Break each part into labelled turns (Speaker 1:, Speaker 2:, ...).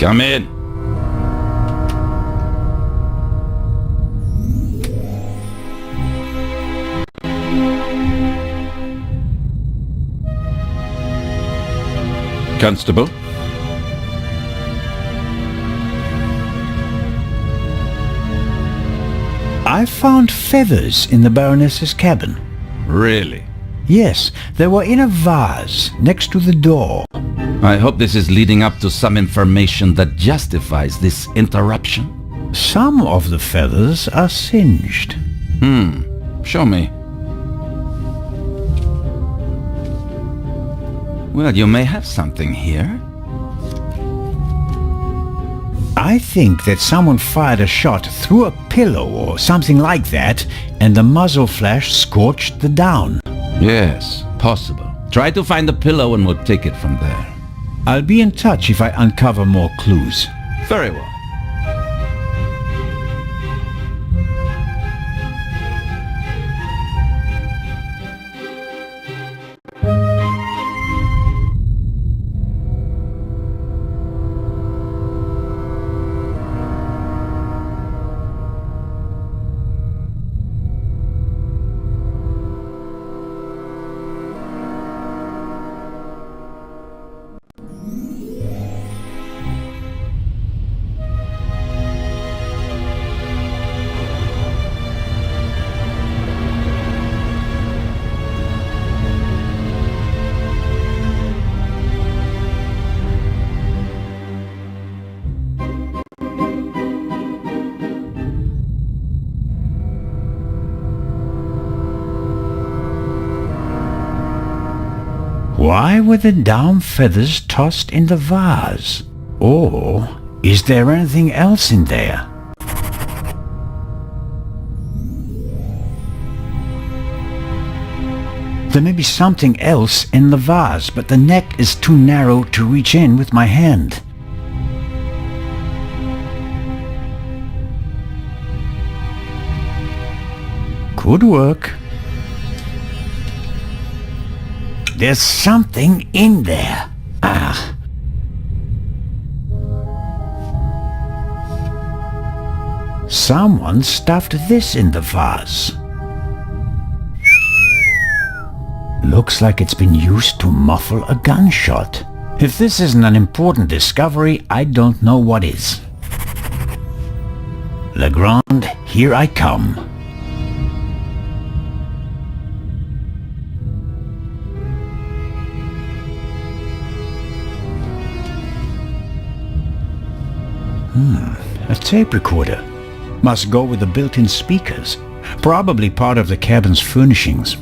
Speaker 1: Come in. Constable?
Speaker 2: I found feathers in the Baroness's cabin.
Speaker 1: Really?
Speaker 2: Yes, they were in a vase next to the door.
Speaker 1: I hope this is leading up to some information that justifies this interruption.
Speaker 2: Some of the feathers are singed.
Speaker 1: Show me. Well, you may have something here.
Speaker 2: I think that someone fired a shot through a pillow or something like that, and the muzzle flash scorched the down.
Speaker 1: Yes, possible. Try to find the pillow and we'll take it from there.
Speaker 2: I'll be in touch if I uncover more clues.
Speaker 1: Very well.
Speaker 2: Why were the down feathers tossed in the vase? Or is there anything else in there? There may be something else in the vase, but the neck is too narrow to reach in with my hand. Could work. There's something in there. Ah. Someone stuffed this in the vase. Looks like it's been used to muffle a gunshot. If this isn't an important discovery, I don't know what is. Legrand, here I come. A tape recorder. Must go with the built-in speakers. Probably part of the cabin's furnishings.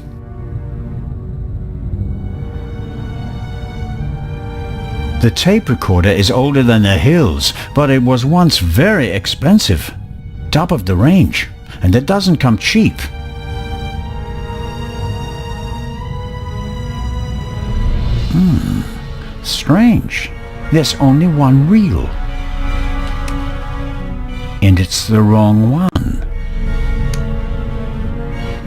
Speaker 2: The tape recorder is older than the hills, but it was once very expensive. Top of the range. And it doesn't come cheap. Strange. There's only one reel. And it's the wrong one.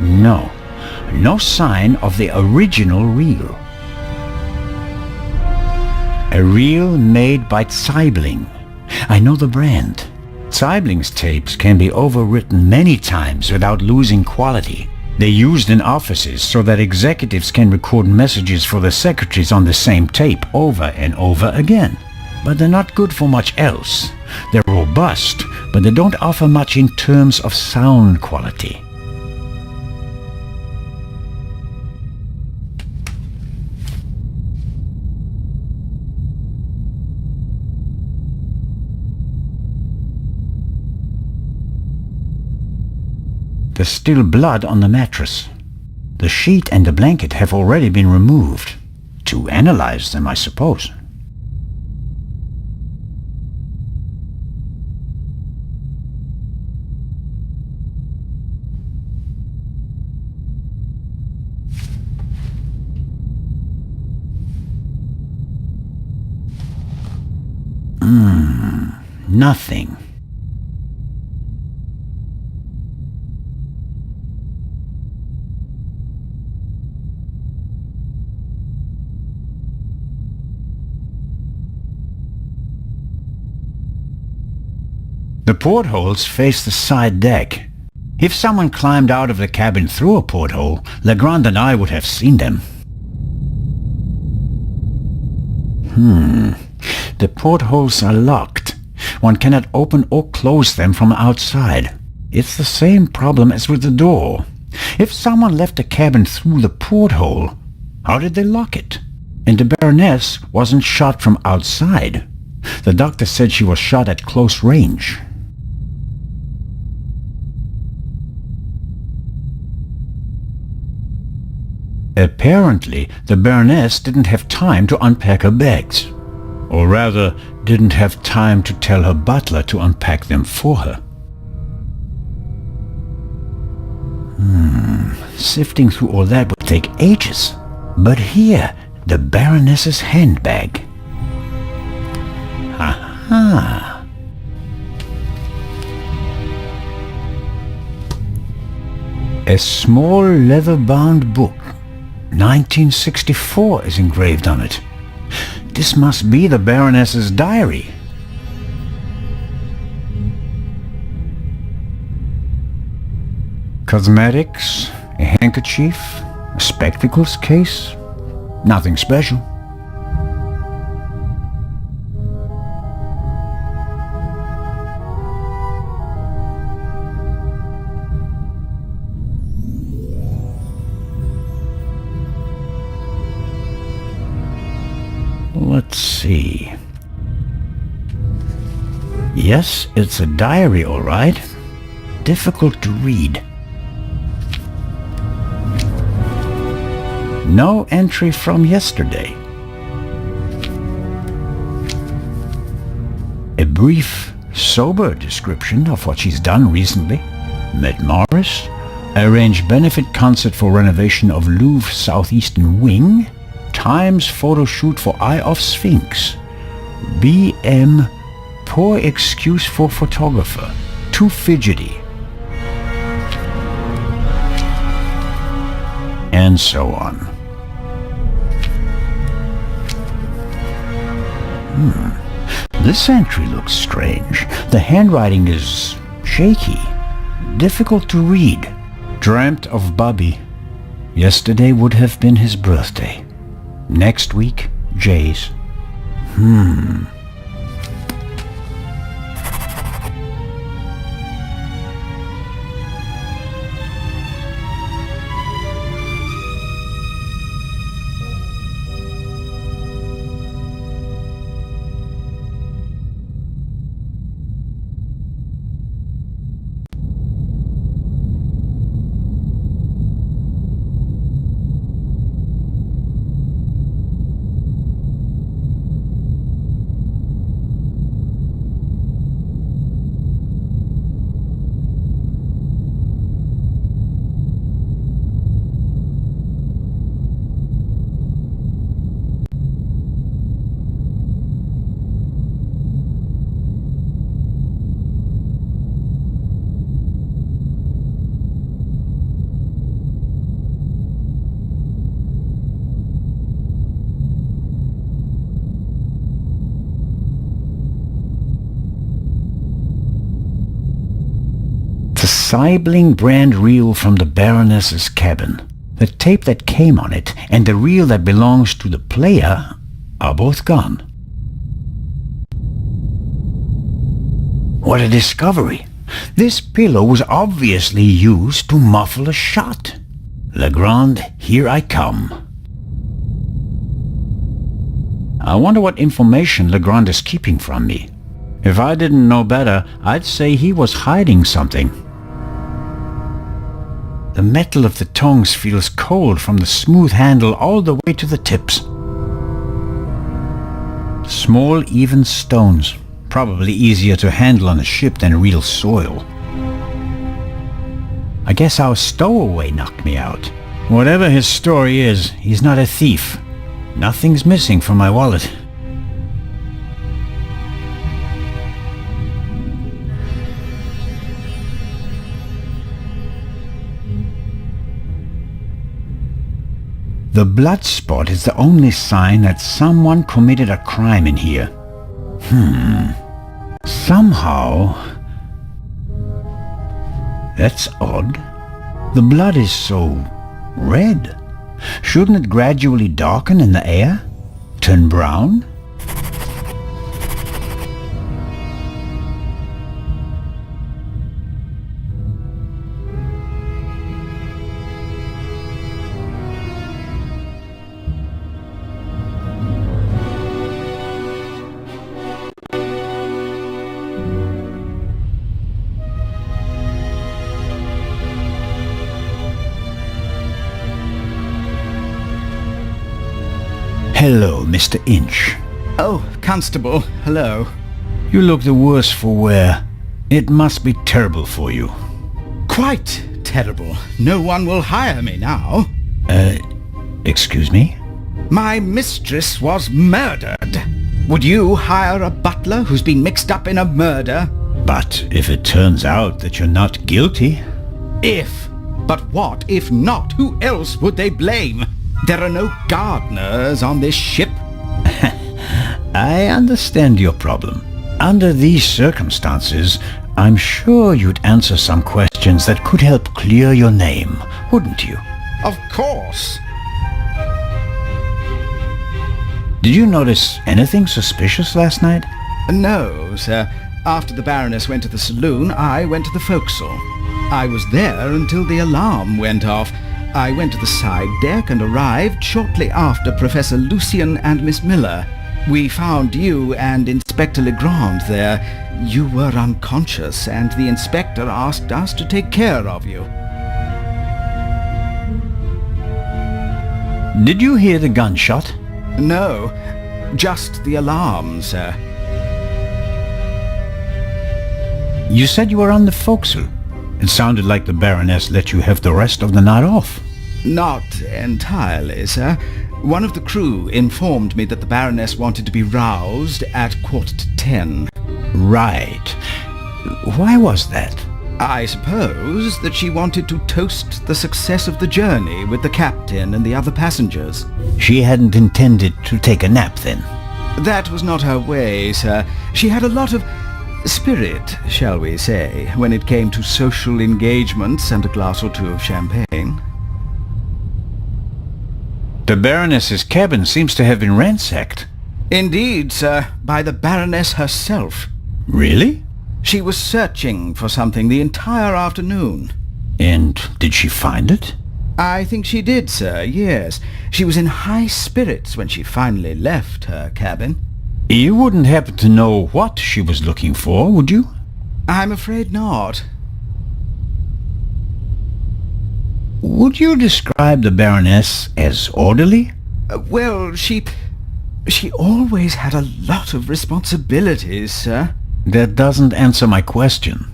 Speaker 2: No sign of the original reel. A reel made by Zeibling. I know the brand. Zeibling's tapes can be overwritten many times without losing quality. They're used in offices so that executives can record messages for the secretaries on the same tape over and over again. But they're not good for much else. They're robust, but they don't offer much in terms of sound quality. There's still blood on the mattress. The sheet and the blanket have already been removed. To analyze them, I suppose. Nothing. portholes face the side deck. If someone climbed out of the cabin through a porthole, Legrand and I would have seen them. The portholes are locked. One cannot open or close them from outside. It's the same problem as with the door. If someone left the cabin through the porthole, how did they lock it? And the Baroness wasn't shot from outside. The doctor said she was shot at close range. Apparently, the Baroness didn't have time to unpack her bags. Or rather, didn't have time to tell her butler to unpack them for her. Sifting through all that would take ages. But here, the Baroness's handbag. Aha! A small leather-bound book. 1964 is engraved on it. This must be the Baroness's diary. Cosmetics, a handkerchief, a spectacles case. Nothing special. Let's see. Yes, it's a diary, all right. Difficult to read. No entry from yesterday. A brief, sober description of what she's done recently. Met Morris, arranged benefit concert for renovation of Louvre Southeastern Wing, Times photo shoot for Eye of Sphinx, BM, poor excuse for photographer, too fidgety, and so on. This entry looks strange. The handwriting is shaky, difficult to read. Dreamt of Bobby. Yesterday would have been his birthday. Next week, Jay's. The Seibling brand reel from the Baroness's cabin. The tape that came on it and the reel that belongs to the player are both gone. What a discovery! This pillow was obviously used to muffle a shot. Legrand, here I come. I wonder what information Legrand is keeping from me. If I didn't know better, I'd say he was hiding something. The metal of the tongs feels cold from the smooth handle all the way to the tips. Small, even stones, probably easier to handle on a ship than real soil. I guess our stowaway knocked me out. Whatever his story is, he's not a thief. Nothing's missing from my wallet. The blood spot is the only sign that someone committed a crime in here. Somehow, That's odd. The blood is so red. Shouldn't it gradually darken in the air? Turn brown? Hello, Mr. Inch.
Speaker 3: Oh, Constable, hello.
Speaker 2: You look the worse for wear. It must be terrible for you.
Speaker 3: Quite terrible. No one will hire me now.
Speaker 2: Excuse me?
Speaker 3: My mistress was murdered. Would you hire a butler who's been mixed up in a murder?
Speaker 2: But if it turns out that you're not guilty...
Speaker 3: If. But what if not? Who else would they blame? There are no gardeners on this ship.
Speaker 2: I understand your problem. Under these circumstances, I'm sure you'd answer some questions that could help clear your name, wouldn't you?
Speaker 3: Of course.
Speaker 2: Did you notice anything suspicious last night?
Speaker 3: No, sir. After the Baroness went to the saloon, I went to the forecastle. I was there until the alarm went off. I went to the side deck and arrived shortly after Professor Lucien and Miss Miller. We found you and Inspector Legrand there. You were unconscious, and the inspector asked us to take care of you.
Speaker 2: Did you hear the gunshot?
Speaker 3: No, just the alarm, sir.
Speaker 2: You said you were on the forecastle. It sounded like the Baroness let you have the rest of the night off.
Speaker 3: Not entirely, sir. One of the crew informed me that the Baroness wanted to be roused at 10:15.
Speaker 2: Right. Why was that?
Speaker 3: I suppose that she wanted to toast the success of the journey with the captain and the other passengers.
Speaker 2: She hadn't intended to take a nap then?
Speaker 3: That was not her way, sir. She had a lot of spirit, shall we say, when it came to social engagements and a glass or two of champagne.
Speaker 2: The Baroness's cabin seems to have been ransacked.
Speaker 3: Indeed, sir, by the Baroness herself.
Speaker 2: Really?
Speaker 3: She was searching for something the entire afternoon.
Speaker 2: And did she find it?
Speaker 3: I think she did, sir, yes. She was in high spirits when she finally left her cabin.
Speaker 2: You wouldn't happen to know what she was looking for, would you?
Speaker 3: I'm afraid not.
Speaker 2: Would you describe the Baroness as orderly?
Speaker 3: Well, she always had a lot of responsibilities, sir.
Speaker 2: That doesn't answer my question.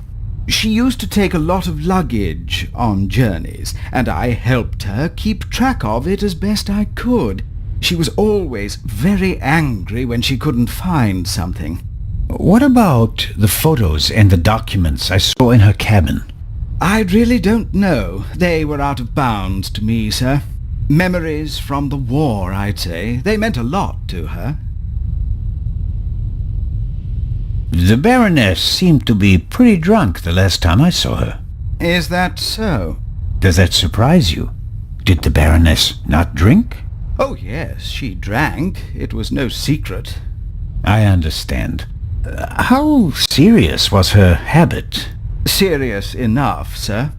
Speaker 3: She used to take a lot of luggage on journeys, and I helped her keep track of it as best I could. She was always very angry when she couldn't find something.
Speaker 2: What about the photos and the documents I saw in her cabin?
Speaker 3: I really don't know. They were out of bounds to me, sir. Memories from the war, I'd say. They meant a lot to her.
Speaker 2: The Baroness seemed to be pretty drunk the last time I saw her.
Speaker 3: Is that so?
Speaker 2: Does that surprise you? Did the Baroness not drink?
Speaker 3: Oh, yes, she drank. It was no secret.
Speaker 2: I understand. How serious was her habit?
Speaker 3: Serious enough, sir.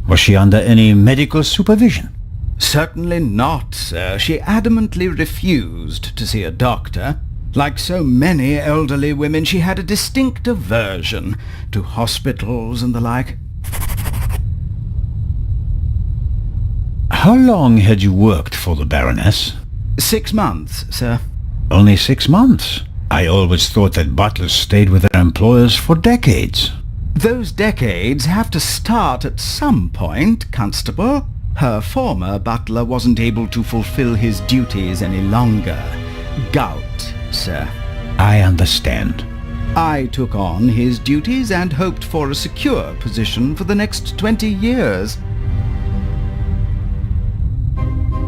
Speaker 2: Was she under any medical supervision?
Speaker 3: Certainly not, sir. She adamantly refused to see a doctor. Like so many elderly women, she had a distinct aversion to hospitals and the like.
Speaker 2: How long had you worked for the Baroness?
Speaker 3: 6 months, sir.
Speaker 2: Only 6 months? I always thought that butlers stayed with their employers for decades.
Speaker 3: Those decades have to start at some point, Constable. Her former butler wasn't able to fulfill his duties any longer. Gout, sir.
Speaker 2: I understand.
Speaker 3: I took on his duties and hoped for a secure position for the next 20 years.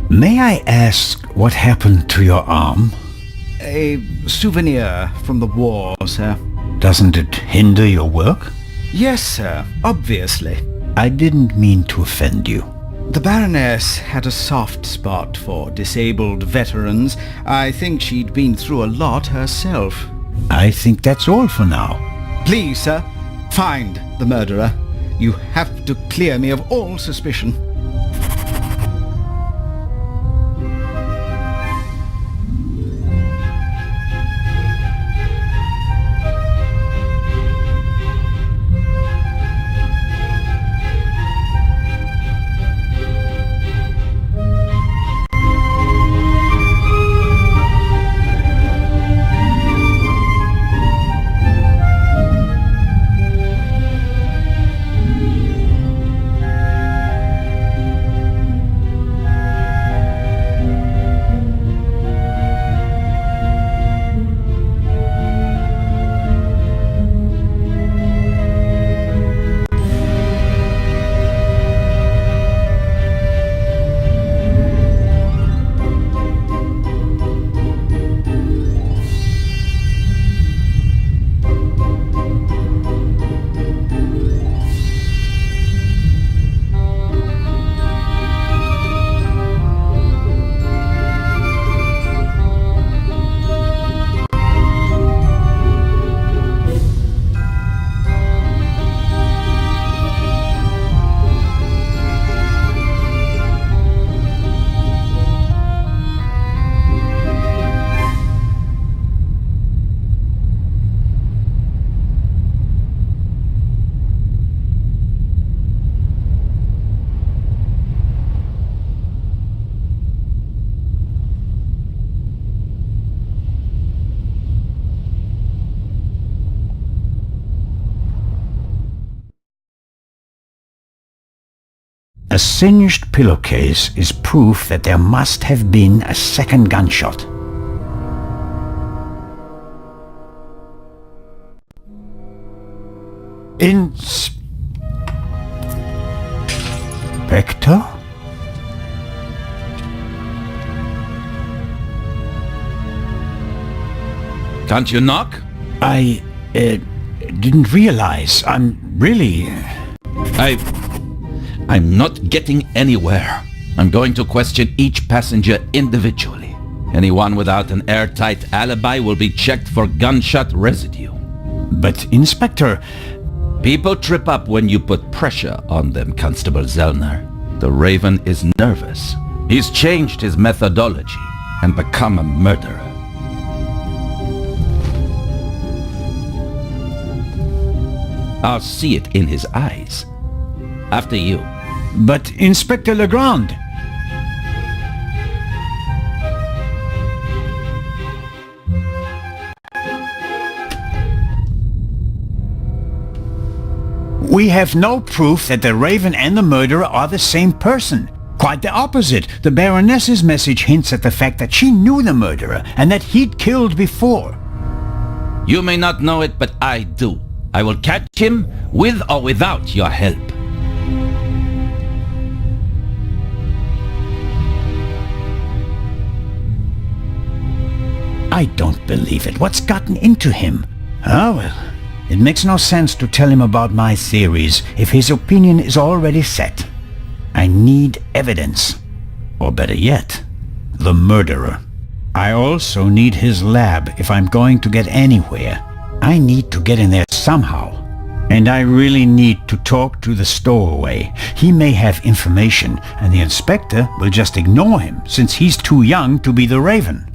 Speaker 2: May I ask what happened to your arm?
Speaker 3: A souvenir from the war, sir.
Speaker 2: Doesn't it hinder your work?
Speaker 3: Yes, sir, obviously.
Speaker 2: I didn't mean to offend you.
Speaker 3: The Baroness had a soft spot for disabled veterans. I think she'd been through a lot herself.
Speaker 2: I think that's all for now.
Speaker 3: Please, sir, find the murderer. You have to clear me of all suspicion.
Speaker 2: A singed pillowcase is proof that there must have been a second gunshot. Inspector?
Speaker 1: Can't you knock?
Speaker 2: I didn't realize.
Speaker 1: I'm not getting anywhere. I'm going to question each passenger individually. Anyone without an airtight alibi will be checked for gunshot residue.
Speaker 2: But, Inspector...
Speaker 1: People trip up when you put pressure on them, Constable Zellner. The Raven is nervous. He's changed his methodology and become a murderer. I'll see it in his eyes. After you.
Speaker 2: But, Inspector Legrand... We have no proof that the Raven and the murderer are the same person. Quite the opposite. The Baroness's message hints at the fact that she knew the murderer and that he'd killed before.
Speaker 1: You may not know it, but I do. I will catch him with or without your help.
Speaker 2: I don't believe it. What's gotten into him? Ah, well, it makes no sense to tell him about my theories if his opinion is already set. I need evidence. Or better yet, the murderer. I also need his lab if I'm going to get anywhere. I need to get in there somehow. And I really need to talk to the stowaway. He may have information, and the inspector will just ignore him since he's too young to be the Raven.